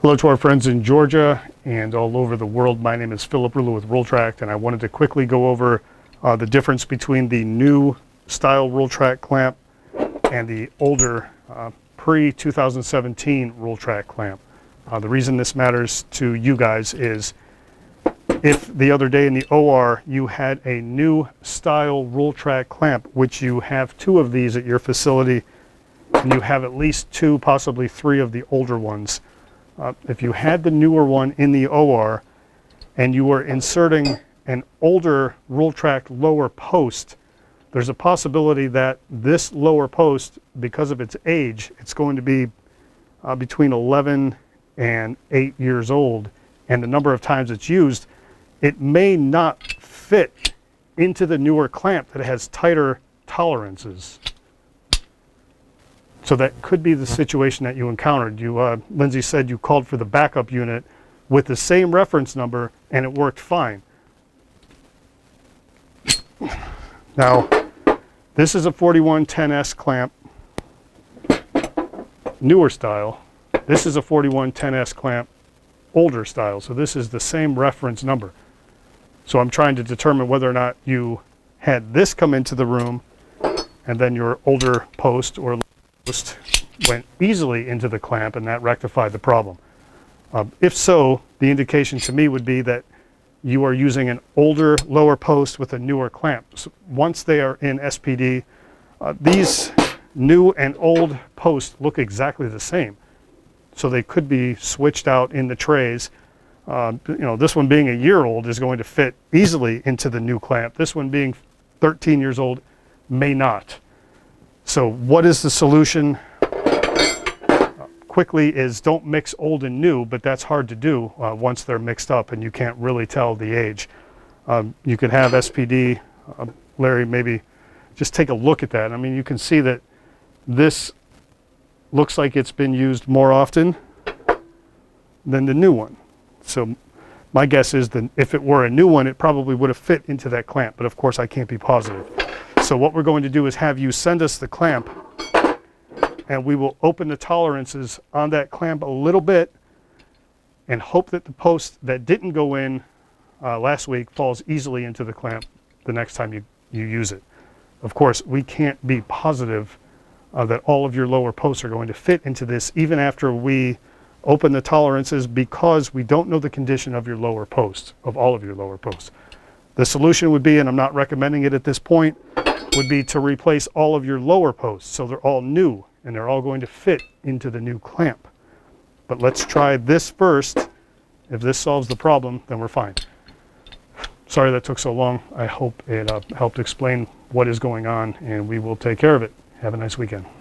Hello to our friends in Georgia and all over the world. My name is Philip Rouleau with Rolltrack, and I wanted to quickly go over the difference between the new style Rolltrack clamp and the older pre-2017 Rolltrack clamp. The reason this matters to you guys is if the other day in the OR you had a new style Rolltrack clamp, which you have 2 of these at your facility, and you have at least 2, possibly 3 of the older ones. If you had the newer one in the OR and you were inserting an older Rolltrack lower post, there's a possibility that this lower post, because of its age, it's going to be between 11 and 8 years old, and the number of times it's used, it may not fit into the newer clamp that has tighter tolerances. So that could be the situation that you encountered. Lindsay said you called for the backup unit with the same reference number and it worked fine. Now, this is a 4110S clamp, newer style. This is a 4110S clamp, older style. So this is the same reference number. So I'm trying to determine whether or not you had this come into the room and then your older post or went easily into the clamp and that rectified the problem. If so, the indication to me would be that you are using an older lower post with a newer clamp. So once they are in SPD, these new and old posts look exactly the same. So they could be switched out in the trays. This one being a year old is going to fit easily into the new clamp. This one being 13 years old may not. So what is the solution? Quickly is don't mix old and new, but that's hard to do once they're mixed up and you can't really tell the age. You could have SPD, Larry, maybe just take a look at that. I mean, you can see that this looks like it's been used more often than the new one. So my guess is that if it were a new one, it probably would have fit into that clamp, but of course I can't be positive. So what we're going to do is have you send us the clamp and we will open the tolerances on that clamp a little bit and hope that the post that didn't go in last week falls easily into the clamp the next time you use it. Of course, we can't be positive that all of your lower posts are going to fit into this even after we open the tolerances, because we don't know the condition of your lower posts, of all of your lower posts. The solution would be, and I'm not recommending it at this point, would be to replace all of your lower posts so they're all new and they're all going to fit into the new clamp. But let's try this first. If this solves the problem, then we're fine. Sorry that took so long. I hope it helped explain what is going on, and we will take care of it. Have a nice weekend.